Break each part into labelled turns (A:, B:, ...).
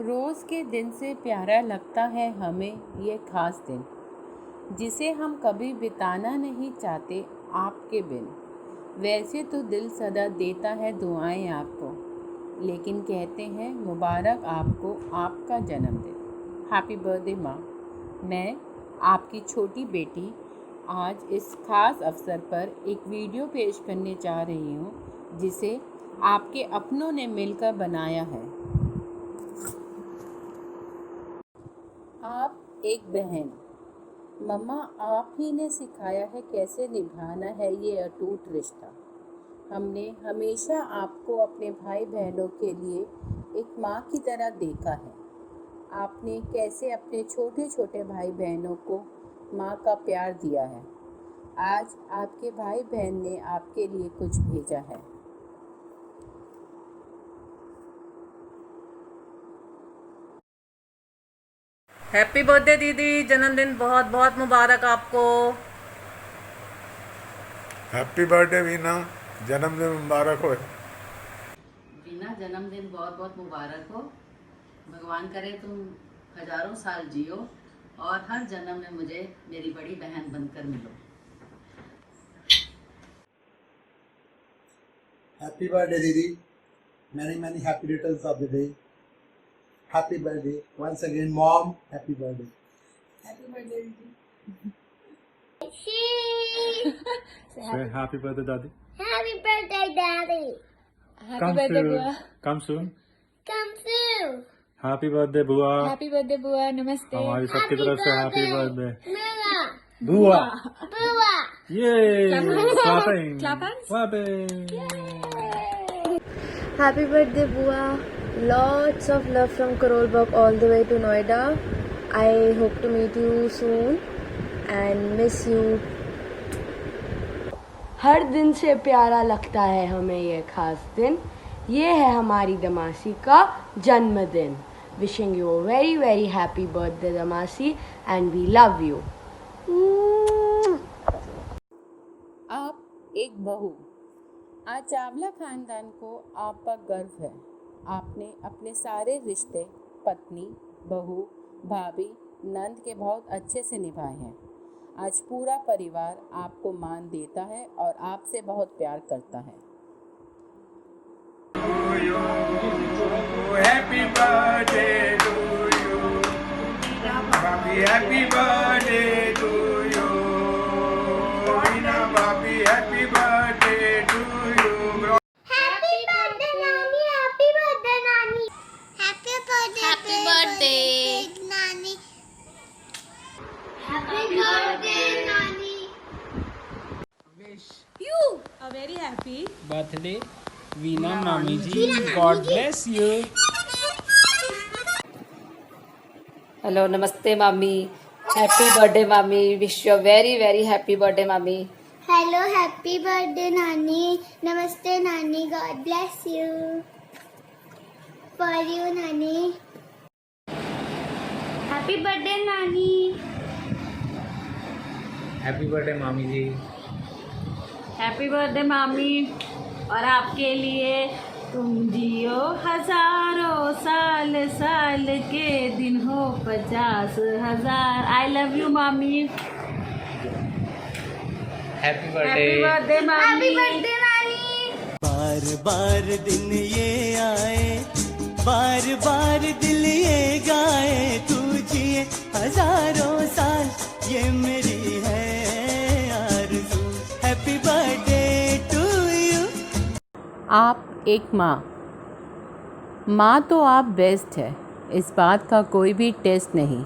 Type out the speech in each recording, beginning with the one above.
A: रोज़ के दिन से प्यारा लगता है हमें ये ख़ास दिन, जिसे हम कभी बिताना नहीं चाहते आपके बिन। वैसे तो दिल सदा देता है दुआएं आपको, लेकिन कहते हैं मुबारक आपको आपका जन्मदिन। हैप्पी बर्थडे माँ। मैं आपकी छोटी बेटी आज इस ख़ास अवसर पर एक वीडियो पेश करने जा रही हूँ, जिसे आपके अपनों ने मिलकर बनाया है। आप एक बहन, मम्मा आप ही ने सिखाया है कैसे निभाना है ये अटूट रिश्ता। हमने हमेशा आपको अपने भाई बहनों के लिए एक माँ की तरह देखा है। आपने कैसे अपने छोटे छोटे भाई बहनों को माँ का प्यार दिया है। आज आपके भाई बहन ने आपके लिए कुछ भेजा है।
B: हैप्पी बर्थडे दीदी, जन्मदिन बहुत बहुत मुबारक आपको।
C: हैप्पी बर्थडे वीना, जन्मदिन मुबारक हो।
A: वीना जन्मदिन बहुत बहुत मुबारक हो। भगवान करे तुम हजारों साल जियो और हर जन्म में मुझे मेरी बड़ी बहन बनकर मिलो।
D: Happy birthday, Didi. Many happy returns of the day. Happy birthday. Once again, Mom, happy birthday. Happy birthday, Didi.
E: Say happy birthday, Daddy.
F: Happy birthday, Daddy.
E: Come soon. Come soon.
F: Come soon.
E: Happy birthday, बुआ.
G: Happy birthday बुआ, नमस्ते।
E: हमारी सबकी तरफ से happy birthday
F: Mama.
E: बुआ.
F: Bua.
E: ये clapping.
G: Clapping.
H: Happy birthday, Bua. Lots of love from Karolbag all the way to Noida. I hope to meet you soon and miss you.
I: हर दिन से प्यारा लगता है हमें ये खास दिन। ये है हमारी दमासी का जन्मदिन। Wishing you a very very happy birthday दमासी and we love you.
A: आप एक बहू। आज चावला खानदान को आप पर गर्व है। आपने अपने सारे रिश्ते पत्नी, बहू, भाभी, नंद के बहुत अच्छे से निभाए हैं। आज पूरा परिवार आपको मान देता है और आपसे बहुत प्यार करता है।
C: Happy birthday to you, happy birthday to you, Veena भाभी happy birthday to you.
F: Happy birthday, Nani. Happy birthday, Nani. Happy birthday. Happy birthday, Nani. Happy birthday, Nani.
G: You are very happy.
J: Birthday Veena मामी जी, God bless you.
K: Hello, नमस्ते मामी। Happy birthday मामी। Wish you very very happy birthday मामी।
F: Hello, happy birthday, Nani. Namaste, Nani. God bless you. For you, Nani. Happy birthday, Nani.
J: Happy birthday मामी जी।
B: Happy birthday मामी। और आपके लिए तुम जियो हजारों साल, साल के दिन हो 50,000। आई लव यू मामी।
J: Happy
B: happy
J: birthday.
B: बर्थडे मामी।
F: Happy birthday, Nani.
L: बार बार दिन ये आए, बार बार दिल ये गाए, तू जिए हजारों साल, ये मेरी है आरज़ू। Happy birthday to you.
A: आप एक माँ। माँ तो आप बेस्ट है, इस बात का कोई भी टेस्ट नहीं।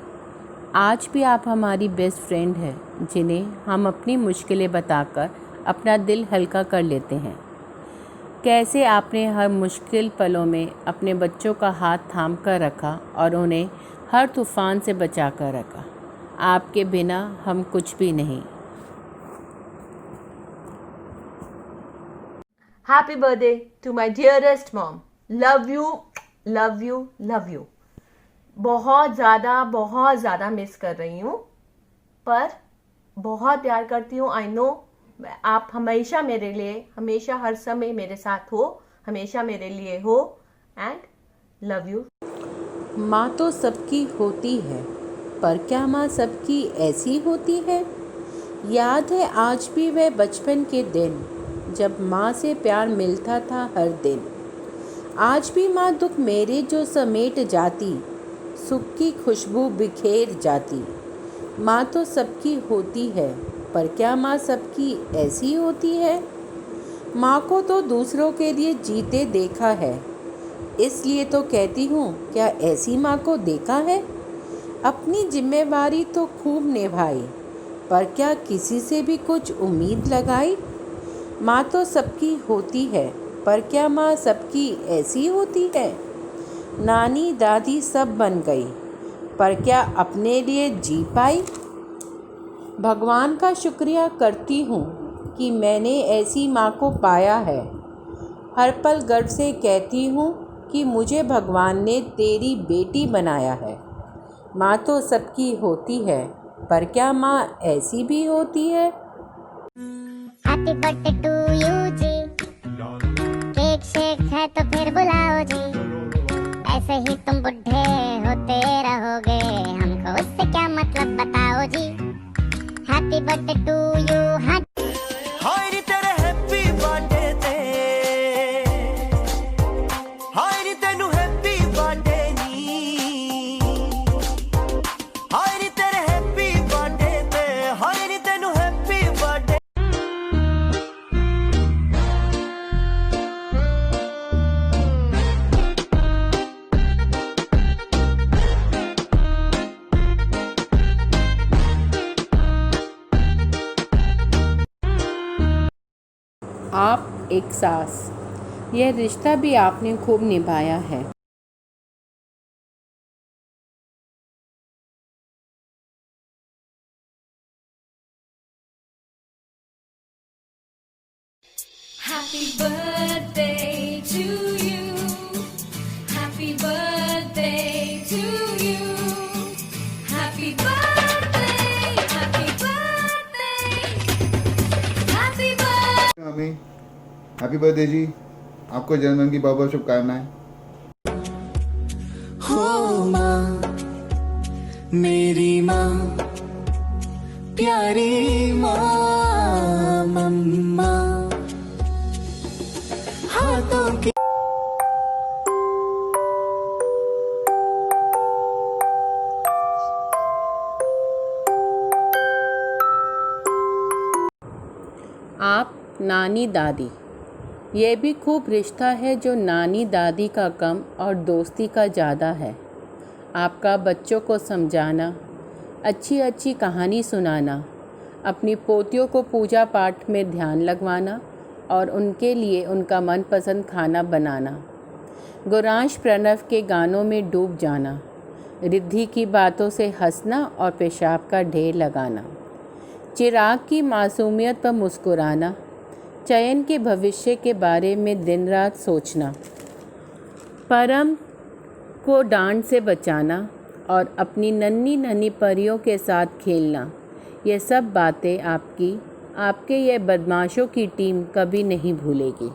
A: आज भी आप हमारी बेस्ट फ्रेंड है, जिन्हें हम अपनी मुश्किलें बताकर अपना दिल हल्का कर लेते हैं। कैसे आपने हर मुश्किल पलों में अपने बच्चों का हाथ थाम कर रखा और उन्हें हर तूफ़ान से बचा कर रखा। आपके बिना हम कुछ भी नहीं।
I: Happy birthday to my dearest mom. Love you, love you, love you. बहुत ज़्यादा मिस कर रही हूँ, पर बहुत प्यार करती हूँ। आई नो आप हमेशा मेरे लिए, हमेशा हर समय मेरे साथ हो, हमेशा मेरे लिए हो, एंड लव यू।
A: माँ तो सबकी होती है, पर क्या माँ सबकी ऐसी होती है? याद है आज भी वह बचपन के दिन, जब माँ से प्यार मिलता था हर दिन। आज भी माँ दुख मेरे जो समेट जाती, सुख की खुशबू बिखेर जाती। माँ तो सबकी होती है, पर क्या माँ सबकी ऐसी होती है? माँ को तो दूसरों के लिए जीते देखा है, इसलिए तो कहती हूँ, क्या ऐसी माँ को देखा है? अपनी जिम्मेवारी तो खूब निभाई, पर क्या किसी से भी कुछ उम्मीद लगाई? माँ तो सबकी होती है, पर क्या माँ सबकी ऐसी होती है? नानी दादी सब बन गई, पर क्या अपने लिए जी पाई? भगवान का शुक्रिया करती हूँ कि मैंने ऐसी माँ को पाया है। हर पल गर्व से कहती हूँ कि मुझे भगवान ने तेरी बेटी बनाया है। माँ तो सबकी होती है, पर क्या माँ ऐसी भी होती है?
F: हैप्पी बर्थडे टू यू जी, केक शेक है तो फिर बुलाओ जी, ऐसे ही तुम बुढ़े होते रहोगे, हमको उससे क्या मतलब बताओ जी। Happy birthday to you.
L: हाय रे तेरे हैप्पी बर्थडे ते, हाय रे तेनू हैप्पी बर्थडे नी, हाय रे तेरे हैप्पी बर्थडे ते, हाय रे तेनू हैप्पी बर्थडे।
A: आप एक सास, यह रिश्ता भी आपने खूब निभाया है।
G: Happy birthday to you. Happy birthday to you. Happy birthday. Happy birthday. Happy birthday.
M: Mummy happy birthday जी, आपको जन्मदिन की बहुत बहुत शुभकामनाएं।
L: हो माँ मेरी माँ, प्यारी माँ, मम्मा हाथों की।
A: आप नानी दादी, ये भी खूब रिश्ता है जो नानी दादी का कम और दोस्ती का ज़्यादा है। आपका बच्चों को समझाना, अच्छी अच्छी कहानी सुनाना, अपनी पोतियों को पूजा पाठ में ध्यान लगवाना और उनके लिए उनका मनपसंद खाना बनाना, गुरांश प्रणव के गानों में डूब जाना, रिद्धि की बातों से हंसना और पेशाब का ढेर लगाना, चिराग की मासूमियत पर मुस्कुराना, चयन के भविष्य के बारे में दिन रात सोचना, परम को डांट से बचाना और अपनी नन्ही नन्ही परियों के साथ खेलना, ये सब बातें आपके ये बदमाशों की टीम कभी नहीं भूलेगी।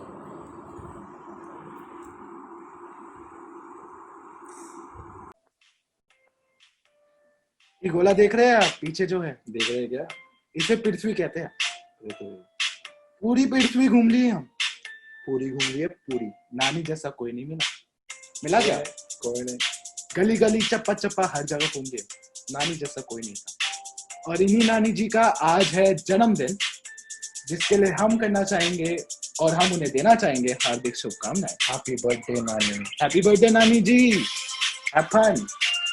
N: ये गोला देख रहे हैं आप? पीछे जो है, देख रहे हैं क्या? इसे पृथ्वी कहते हैं। पूरी पृथ्वी घूम ली हम, पूरी घूम ली है पूरी। नानी जैसा कोई नहीं मिला क्या? कोई नहीं। गली गली चप्पा चप्पा हर जगह घूम लिए, नानी जैसा कोई नहीं था। और इन्हीं नानी जी का आज है जन्मदिन, जिसके लिए हम करना चाहेंगे और हम उन्हें देना चाहेंगे हार्दिक शुभकामनाएं। हैप्पी बर्थडे नानी। हैप्पी बर्थडे नानी जी, हैव फन।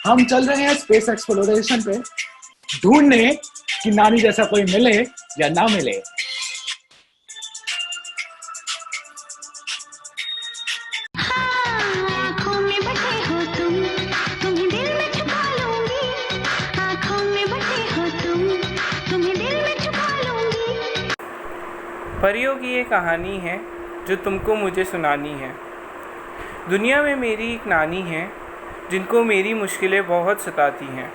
N: हम चल रहे हैं स्पेस एक्सप्लोरेशन पे, ढूंढने कि नानी जैसा कोई मिले या ना मिले।
J: परियों की ये कहानी है जो तुमको मुझे सुनानी है। दुनिया में मेरी एक नानी है जिनको मेरी मुश्किलें बहुत सताती हैं।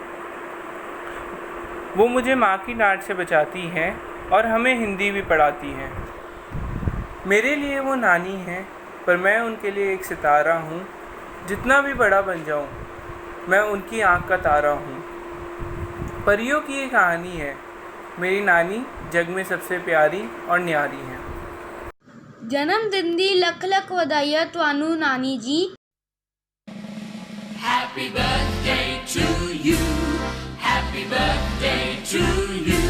J: वो मुझे माँ की डांट से बचाती है और हमें हिंदी भी पढ़ाती है। मेरे लिए वो नानी है, पर मैं उनके लिए एक सितारा हूँ। जितना भी बड़ा बन जाऊँ, मैं उनकी आँख का तारा हूँ। परियों की ये कहानी है, मेरी नानी जग में सबसे प्यारी और न्यारी है।
O: जन्म दिन दी लख लख वधाइयां तुहानू नानी जी।
G: Happy birthday to you. Happy birthday to you.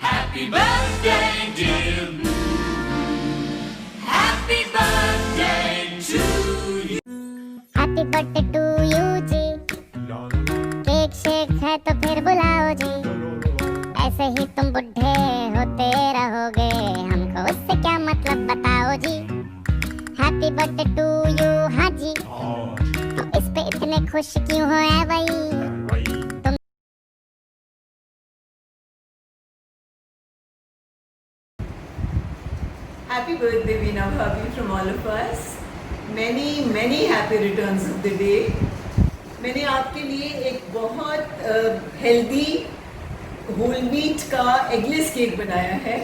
G: Happy birthday, dear Blue. Happy birthday to you.
F: Happy birthday to you जी। केक शेक है तो फिर बुलाओ जी। ऐसे ही तुम बुढ़े होते रहोगे, हमको उससे क्या मतलब बताओ जी। Happy birthday to you. हाँ जी, इस पे इतने खुश क्यों हो ऐ भाई तुम।
P: Happy birthday, Veena Bhabhi, from all of us. Many happy returns of the day. मैंने आपके लिए एक बहुत हेल्दी होल मीट का एगलेस केक बनाया है।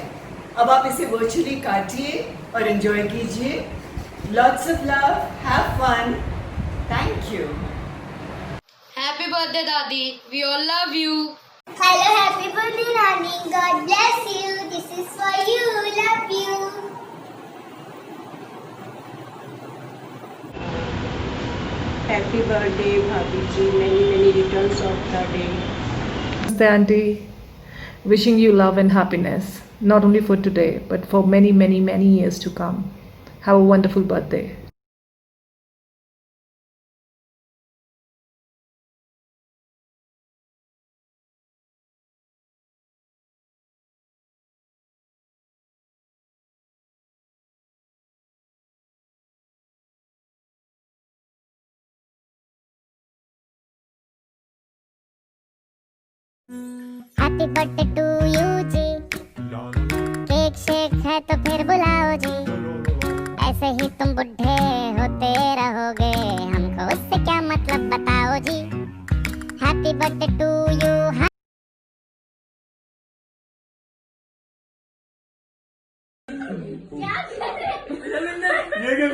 P: अब आप इसे वर्चुअली काटिए और एंजॉय कीजिए। Lots of love, have fun. Thank you.
O: Happy birthday दादी, we all love you.
F: Hello, happy birthday Nani. God bless you. This is for you. Love you.
P: Happy birthday, Bhabhi ji. Many returns of the day.
Q: Namaste, Auntie. Wishing you love and happiness, not only for today, but for many years to come. Have a wonderful birthday.
F: Happy birthday to you जी। Cake शेक है तो फिर बुलाओ जी। ऐसे ही तुम बुढ़े होते रहोगे, हमको उससे क्या मतलब बताओ जी। Happy birthday to you.
G: ये क्या